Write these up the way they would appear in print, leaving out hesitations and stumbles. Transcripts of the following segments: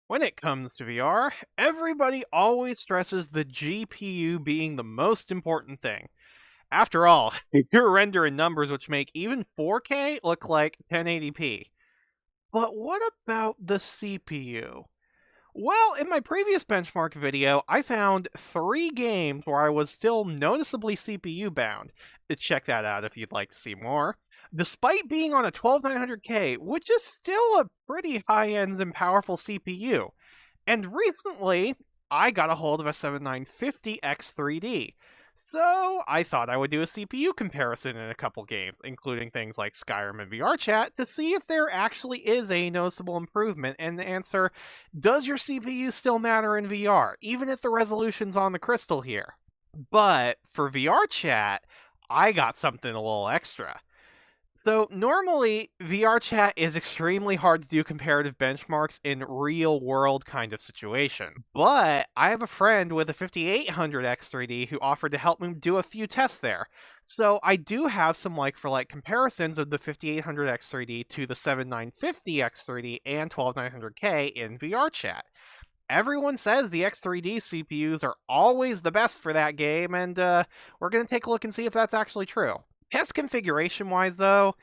When it comes to VR, everybody always stresses the GPU being the most important thing. After all, you're rendering numbers which make even 4K look like 1080p. But what about the CPU? Well, in my previous benchmark video, I found 3 games where I was still noticeably CPU bound. Check that out if you'd like to see more. Despite being on a 12900K, which is still a pretty high-end and powerful CPU. And recently, I got a hold of a 7950 X3D. So I thought I would do a CPU comparison in a couple games, including things like Skyrim and VRChat, to see if there actually is a noticeable improvement. And the answer, does your CPU still matter in VR, even if the resolution's on the Crystal here? But for VRChat, I got something a little extra. So normally, VRChat is extremely hard to do comparative benchmarks in real world kind of situation. But I have a friend with a 5800 X3D who offered to help me do a few tests there. So I do have some like for like comparisons of the 5800 X3D to the 7950 X3D and 12900K in VRChat. Everyone says the X3D CPUs are always the best for that game, and we're going to take a look and see if that's actually true. Test configuration wise, though,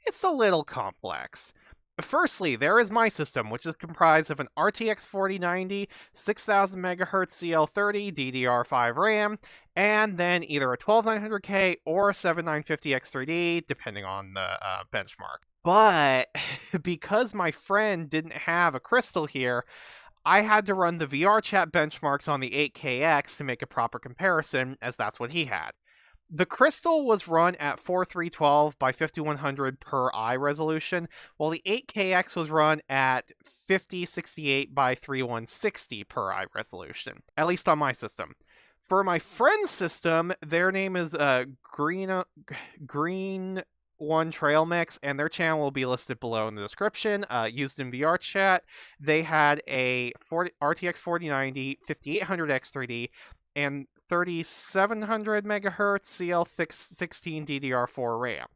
it's a little complex. Firstly, there is my system, which is comprised of an RTX 4090, 6000 MHz CL30 DDR5 RAM, and then either a 12900K or a 7950 X3D, depending on the benchmark. But because my friend didn't have a Crystal here, I had to run the VRChat benchmarks on the 8KX to make a proper comparison, as that's what he had. The Crystal was run at 4312 by 5100 per eye resolution, while the 8KX was run at 5068 by 3160 per eye resolution, at least on my system. For my friend's system, their name is Greenonetrailmix, and their channel will be listed below in the description. Used in VRChat, they had a RTX 4090, 5800 X3D, and 3700 megahertz CL16 DDR4 RAM.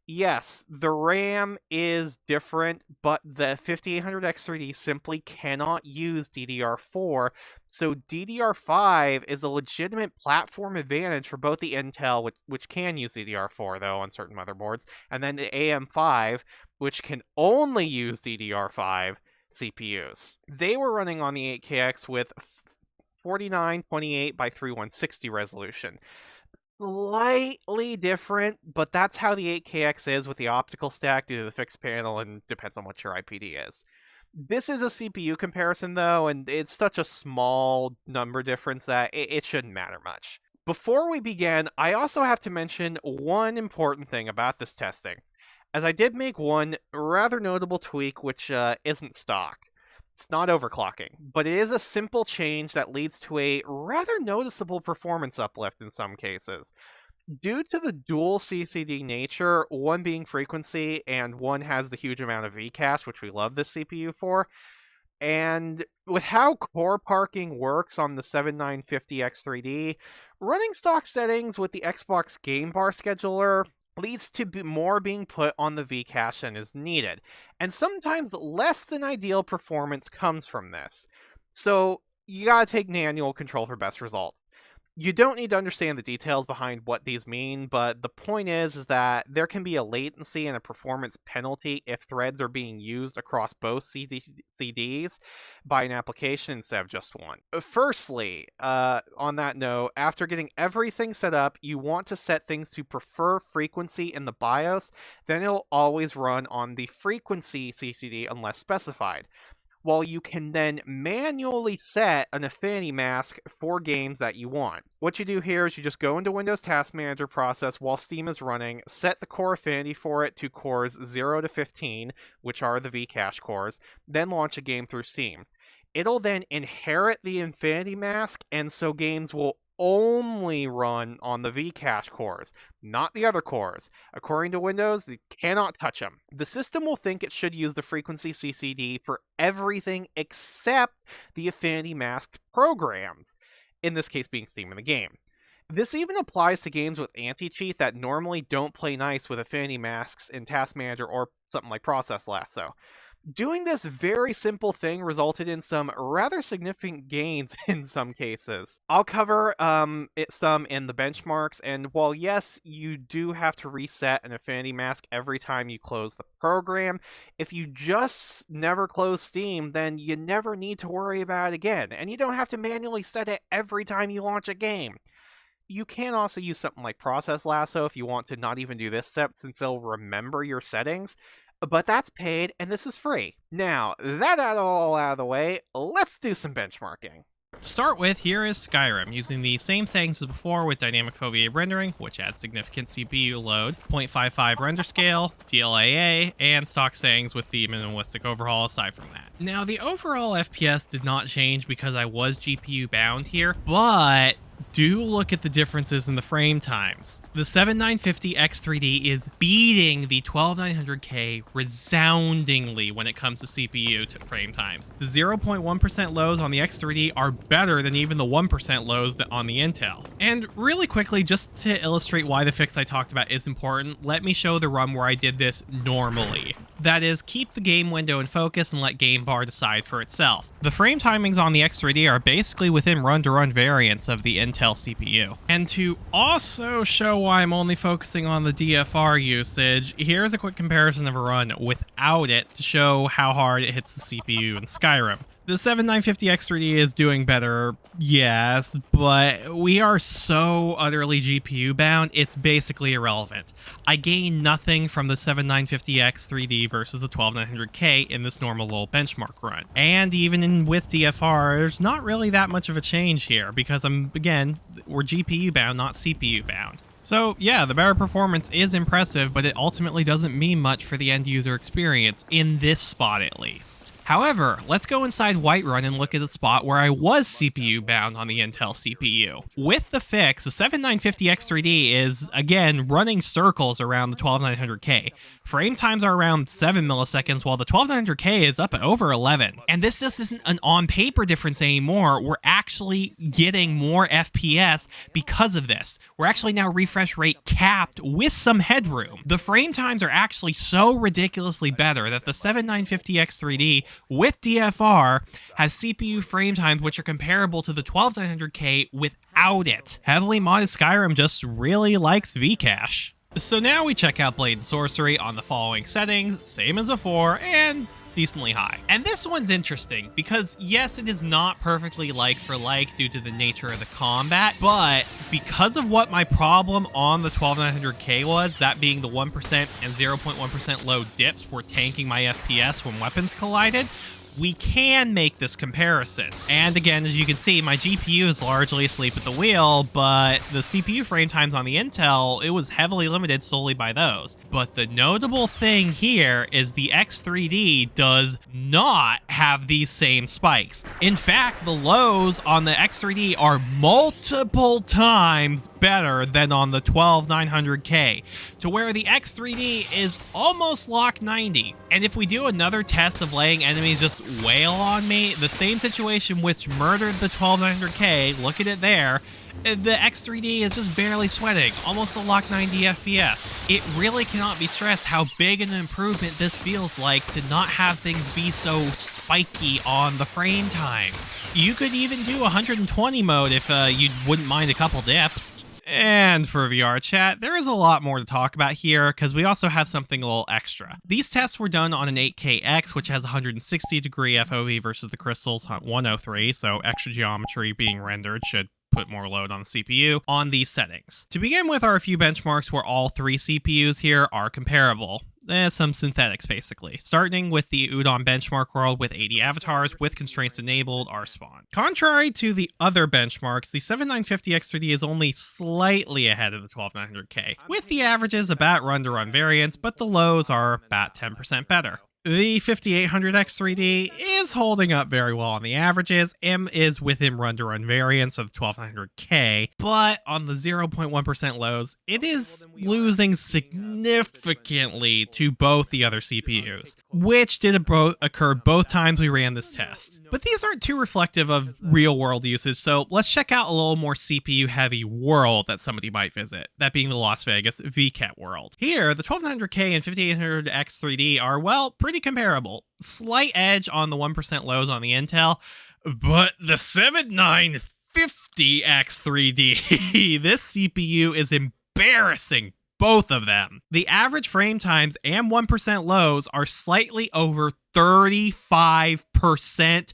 Yes, the RAM is different, but the 5800 X3D simply cannot use DDR4, so DDR5 is a legitimate platform advantage for both the Intel, which can use DDR4 though on certain motherboards, and then the AM5, which can only use DDR5 CPUs. They were running on the 8KX with 4928 by 3160 resolution. Slightly different, but that's how the 8KX is with the optical stack due to the fixed panel and depends on what your IPD is. This is a CPU comparison though, and it's such a small number difference that it shouldn't matter much. Before we begin, I also have to mention one important thing about this testing, as I did make one rather notable tweak which isn't stock. It's not overclocking, but it is a simple change that leads to a rather noticeable performance uplift in some cases. Due to the dual CCD nature, one being frequency and one has the huge amount of Vcache, which we love this CPU for, and with how core parking works on the 7950 X3D, running stock settings with the Xbox Game Bar Scheduler leads to more being put on the Vcache than is needed, and sometimes less than ideal performance comes from this. So you gotta take manual control for best results. You don't need to understand the details behind what these mean, but the point is that there can be a latency and a performance penalty if threads are being used across both CDs by an application instead of just one. Firstly, on that note, after getting everything set up, you want to set things to prefer frequency in the BIOS, then it'll always run on the frequency CCD unless specified. While you can then manually set an affinity mask for games that you want. What you do here is you just go into Windows Task Manager process while Steam is running, set the core affinity for it to cores 0 to 15, which are the Vcache cores, then launch a game through Steam. It'll then inherit the affinity mask, and so games will only run on the Vcache cores, not the other cores. According to Windows, you cannot touch them. The system will think it should use the frequency CCD for everything except the affinity mask programs, in this case being Steam in the game. This even applies to games with anti-cheat that normally don't play nice with affinity masks in Task Manager or something like Process Lasso. Doing this very simple thing resulted in some rather significant gains in some cases. I'll cover some in the benchmarks, and while yes, you do have to reset an affinity mask every time you close the program, if you just never close Steam, then you never need to worry about it again, and you don't have to manually set it every time you launch a game. You can also use something like Process Lasso if you want to not even do this step, since it'll remember your settings. But that's paid, and this is free. Now, that all out of the way, let's do some benchmarking. To start with, here is Skyrim, using the same settings as before with dynamic foveated rendering, which adds significant CPU load, 0.55 render scale, DLAA, and stock settings with the minimalistic overhaul aside from that. Now, the overall FPS did not change because I was GPU bound here, but do look at the differences in the frame times. The 7950 X3D is beating the 12900K resoundingly when it comes to CPU frame times. The 0.1% lows on the X3D are better than even the 1% lows on the Intel. And really quickly, just to illustrate why the fix I talked about is important, let me show the run where I did this normally. That is, keep the game window in focus and let game bar decide for itself. The frame timings on the X3D are basically within run-to-run variants of the Intel CPU. And to also show why I'm only focusing on the DFR usage, here's a quick comparison of a run without it to show how hard it hits the CPU in Skyrim. The 7950 X3D is doing better, yes, but we are so utterly GPU bound, it's basically irrelevant. I gain nothing from the 7950 X3D versus the 12900K in this normal little benchmark run. And even with DFR, there's not really that much of a change here because we're GPU bound, not CPU bound. So yeah, the better performance is impressive, but it ultimately doesn't mean much for the end user experience, in this spot at least. However, let's go inside Whiterun and look at the spot where I was CPU bound on the Intel CPU. With the fix, the 7950 X3D is, again, running circles around the 12900K. Frame times are around 7 milliseconds, while the 12900K is up at over 11. And this just isn't an on-paper difference anymore. We're actually getting more FPS because of this. We're actually now refresh rate capped with some headroom. The frame times are actually so ridiculously better that the 7950 X3D with DFR has CPU frame times which are comparable to the 12900K without it. Heavily modded Skyrim just really likes Vcache. So now we check out Blade and Sorcery on the following settings, same as before, and decently high. And this one's interesting because yes, it is not perfectly like for like due to the nature of the combat, but because of what my problem on the 12900K was, that being the 1% and 0.1% low dips were tanking my FPS when weapons collided, we can make this comparison. And again, as you can see, my GPU is largely asleep at the wheel, but the CPU frame times on the Intel, it was heavily limited solely by those. But the notable thing here is the X3D does not have these same spikes. In fact, the lows on the X3D are multiple times better than on the 12900K, to where the X3D is almost lock 90. And if we do another test of letting enemies just wail on me, the same situation which murdered the 12900K, look at it there, the X3D is just barely sweating, almost a lock 90 FPS. It really cannot be stressed how big an improvement this feels like to not have things be so spiky on the frame times. You could even do 120 mode if you wouldn't mind a couple dips. And for VRChat, there is a lot more to talk about here because we also have something a little extra. These tests were done on an 8KX, which has 160 degree FOV versus the Crystal's 103, so extra geometry being rendered should put more load on the CPU on these settings. To begin with are a few benchmarks where all three CPUs here are comparable. Some synthetics, basically. Starting with the Udon benchmark world with 80 avatars with constraints enabled are spawned. Contrary to the other benchmarks, the 7950 X3D is only slightly ahead of the 12900K, with the averages about run-to-run variants, but the lows are about 10% better. The 5800 X3D is holding up very well on the averages and is within run-to-run variants of the 1200K, but on the 0.1% lows, it is losing significantly to both the other CPUs, which did occur both times we ran this test. But these aren't too reflective of real-world usage, so let's check out a little more CPU-heavy world that somebody might visit, that being the Las Vegas VRChat world. Here, the 1200K and 5800 X3D are, well, pretty pretty comparable. Slight edge on the 1% lows on the Intel, but the 7950X3D, this CPU is embarrassing. Both of them. The average frame times and 1% lows are slightly over 35%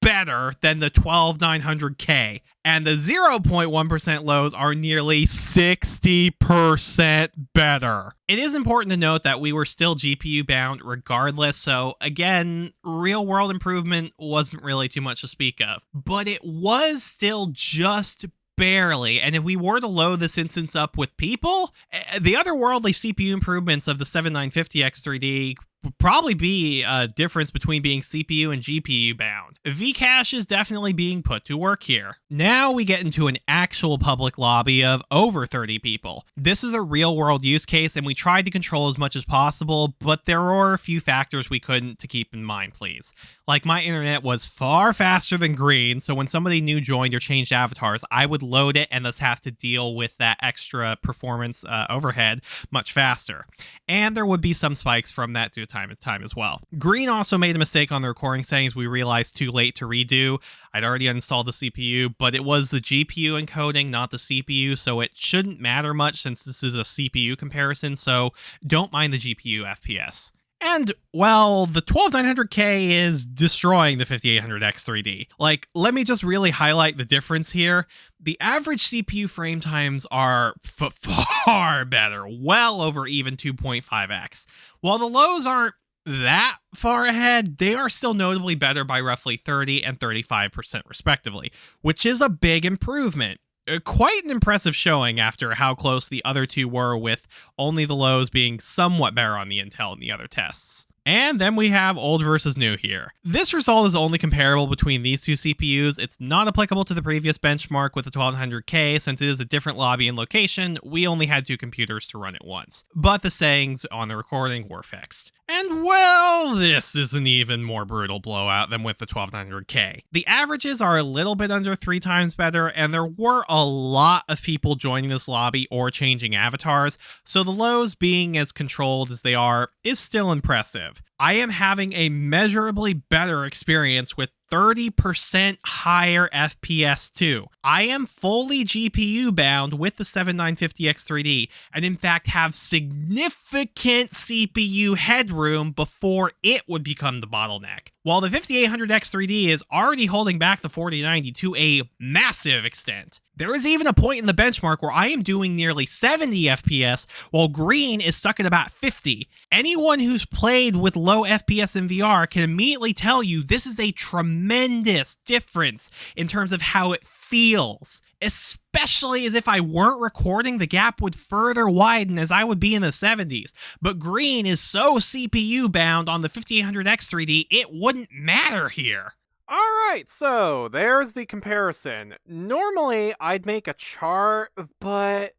better than the 12900K, and the 0.1% lows are nearly 60% better. It is important to note that we were still GPU bound regardless, so again, real world improvement wasn't really too much to speak of, but it was still just barely, and if we were to load this instance up with people, the otherworldly CPU improvements of the 7950X3D would probably be a difference between being CPU and GPU bound. Vcache is definitely being put to work here. Now we get into an actual public lobby of over 30 people. This is a real world use case, and we tried to control as much as possible, but there were a few factors we couldn't to keep in mind, please. Like, my internet was far faster than Green, so when somebody new joined or changed avatars, I would load it and thus have to deal with that extra performance overhead much faster. And there would be some spikes from that due to time as well. Green also made a mistake on the recording settings we realized too late to redo. I'd already installed the CPU, but it was the GPU encoding, not the CPU, so it shouldn't matter much since this is a CPU comparison, so don't mind the GPU FPS. And, well, the 12900K is destroying the 5800X3D. Like, let me just really highlight the difference here. The average CPU frame times are far better, well over even 2.5x. While the lows aren't that far ahead, they are still notably better by roughly 30 and 35% respectively, which is a big improvement. Quite an impressive showing after how close the other two were, with only the lows being somewhat better on the Intel in the other tests. And then we have old versus new here. This result is only comparable between these two CPUs. It's not applicable to the previous benchmark with the 1200K, since it is a different lobby and location. We only had two computers to run it once. But the settings on the recording were fixed. And well, this is an even more brutal blowout than with the 12900K. The averages are a little bit under 3 times better, and there were a lot of people joining this lobby or changing avatars, so the lows being as controlled as they are is still impressive. I am having a measurably better experience with 30% higher FPS too. I am fully GPU bound with the 7950X3D, and in fact have significant CPU headroom before it would become the bottleneck. While the 5800X3D is already holding back the 4090 to a massive extent. There is even a point in the benchmark where I am doing nearly 70 FPS, while Green is stuck at about 50. Anyone who's played with low FPS in VR can immediately tell you this is a tremendous difference in terms of how it feels. Especially as if I weren't recording, the gap would further widen as I would be in the 70s. But Green is so CPU bound on the 5800X3D, it wouldn't matter here. Alright, so there's the comparison. Normally, I'd make a chart, but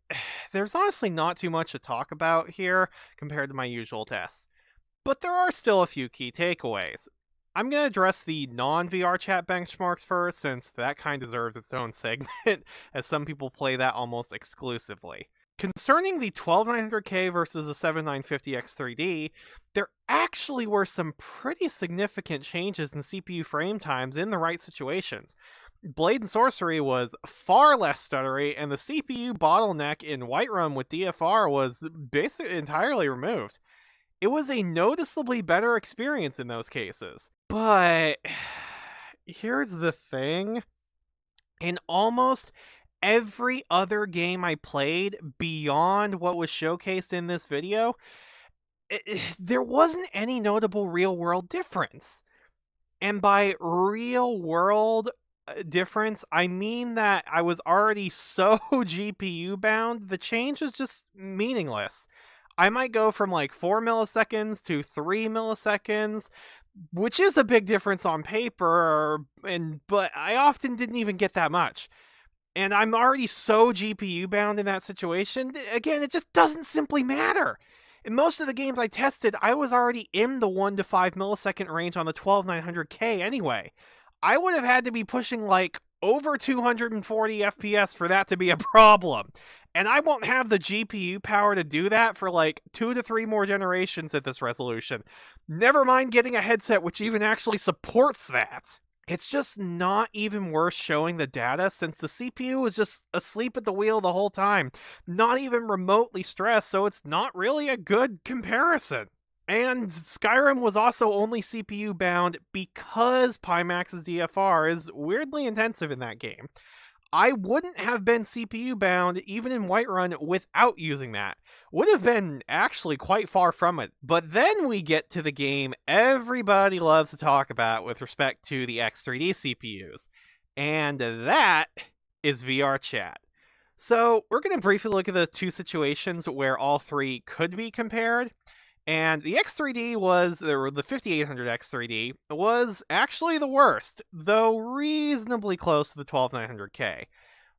there's honestly not too much to talk about here compared to my usual tests. But there are still a few key takeaways. I'm going to address the non-VRChat benchmarks first, since that kind deserves its own segment, as some people play that almost exclusively. Concerning the 12900K versus the 7950X3D, there actually were some pretty significant changes in CPU frame times in the right situations. Blade and Sorcery was far less stuttery, and the CPU bottleneck in Whiterun with DFR was basically entirely removed. It was a noticeably better experience in those cases. But here's the thing. In almost every other game I played beyond what was showcased in this video, there wasn't any notable real-world difference. And by real-world difference, I mean that I was already so GPU bound, the change is just meaningless. I might go from like 4 milliseconds to 3 milliseconds, which is a big difference on paper, but I often didn't even get that much. And I'm already so GPU bound in that situation. Again, it just doesn't simply matter. In most of the games I tested, I was already in the 1 to 5 millisecond range on the 12900K anyway. I would have had to be pushing like over 240 FPS for that to be a problem. And I won't have the GPU power to do that for like 2 to 3 more generations at this resolution. Never mind getting a headset which even actually supports that. It's just not even worth showing the data since the CPU was just asleep at the wheel the whole time, not even remotely stressed, so it's not really a good comparison. And Skyrim was also only CPU bound because Pimax's DFR is weirdly intensive in that game. I wouldn't have been CPU bound even in Whiterun without using that. Would have been actually quite far from it. But then we get to the game everybody loves to talk about with respect to the X3D CPUs. And that is VRChat. So we're going to briefly look at the two situations where all three could be compared. And the X3D the 5800 X3D was actually the worst, though reasonably close to the 12900K.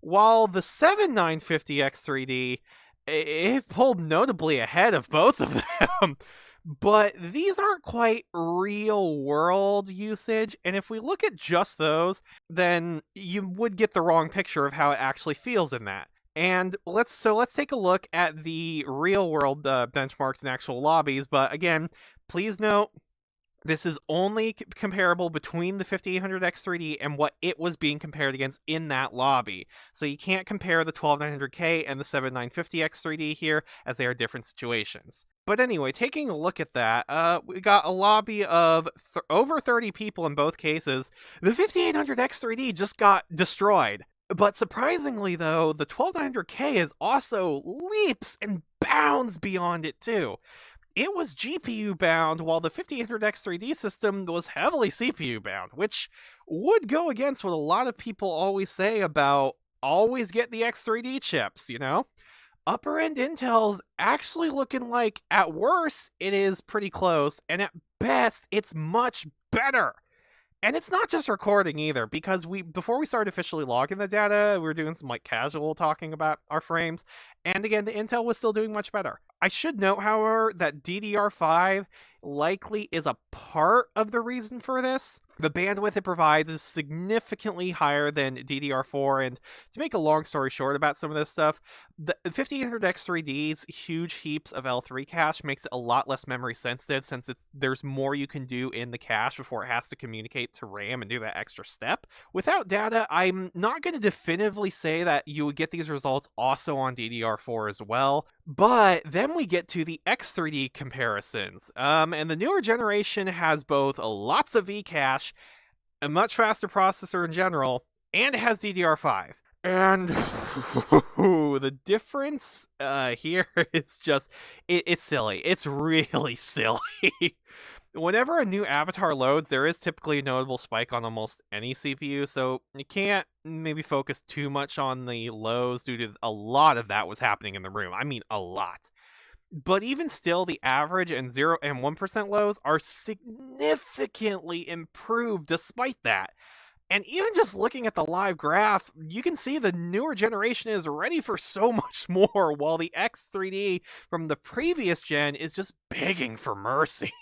While the 7950 X3D, it pulled notably ahead of both of them. But these aren't quite real world usage, and if we look at just those, then you would get the wrong picture of how it actually feels in that. And let's take a look at the real world benchmarks and actual lobbies. But again, please note this is only comparable between the 5800 X3D and what it was being compared against in that lobby. So you can't compare the 12900K and the 7950 X3D here, as they are different situations. But anyway, taking a look at that, we got a lobby of over 30 people in both cases. The 5800 X3D just got destroyed. But surprisingly, though, the 12900K is also leaps and bounds beyond it, too. It was GPU bound, while the 5800 X3D system was heavily CPU bound, which would go against what a lot of people always say about always get the X3D chips, you know? Upper-end Intel's actually looking like, at worst, it is pretty close, and at best, it's much better. And it's not just recording either, because before we started officially logging the data, we were doing some like casual talking about our frames, and again, the Intel was still doing much better. I should note, however, that DDR5 likely is a part of the reason for this. The bandwidth it provides is significantly higher than DDR4, and to make a long story short about some of this stuff, the 5800 X3D's huge heaps of L3 cache makes it a lot less memory sensitive, since there's more you can do in the cache before it has to communicate to RAM and do that extra step. Without data, I'm not going to definitively say that you would get these results also on DDR4 as well, but then we get to the X3D comparisons. And the newer generation has both lots of V-cache, a much faster processor in general, and it has DDR5. And the difference here is just, it's silly. It's really silly. Whenever a new avatar loads, there is typically a notable spike on almost any CPU, so you can't maybe focus too much on the lows due to a lot of that was happening in the room. I mean, a lot. But even still, the average and 0 and 1% lows are significantly improved despite that. And even just looking at the live graph, you can see the newer generation is ready for so much more, while the X3D from the previous gen is just begging for mercy.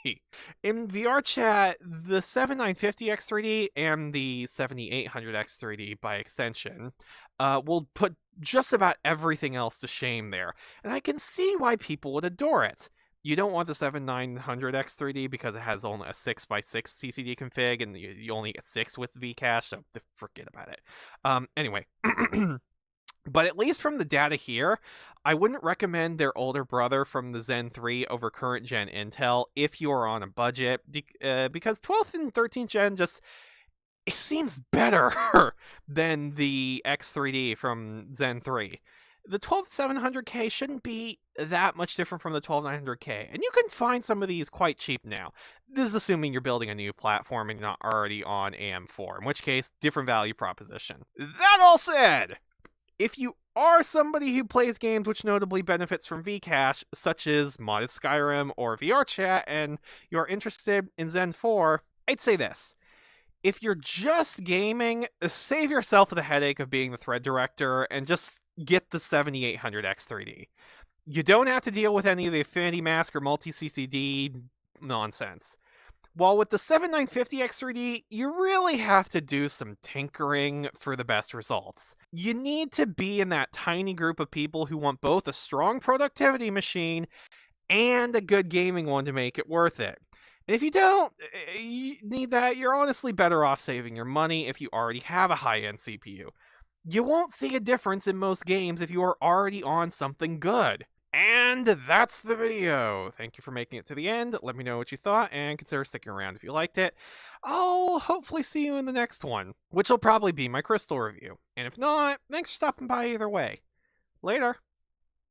In VRChat, the 7950 X3D and the 7800 X3D by extension will put just about everything else to shame there, and I can see why people would adore it. You don't want the 7900 X3D because it has only a 6x6 CCD config, and you only get 6 with Vcache, so forget about it. Anyway, but at least from the data here, I wouldn't recommend their older brother from the Zen 3 over current gen Intel if you are on a budget, because 12th and 13th gen just, it seems better than the X3D from Zen 3. The 12700K shouldn't be that much different from the 12900K, and you can find some of these quite cheap now. This is assuming you're building a new platform and not already on AM4, in which case, different value proposition. That all said, if you are somebody who plays games which notably benefits from Vcache, such as modded Skyrim or VRChat, and you're interested in Zen 4, I'd say this. If you're just gaming, save yourself the headache of being the thread director and just get the 7800 X3D. You don't have to deal with any of the affinity mask or multi-CCD nonsense. While with the 7950X3D, you really have to do some tinkering for the best results. You need to be in that tiny group of people who want both a strong productivity machine and a good gaming one to make it worth it. And if you don't you need that, you're honestly better off saving your money if you already have a high-end CPU. You won't see a difference in most games if you are already on something good. And that's the video. Thank you for making it to the end. Let me know what you thought and consider sticking around if you liked it. I'll hopefully see you in the next one, which will probably be my Crystal review. And if not, thanks for stopping by either way. Later.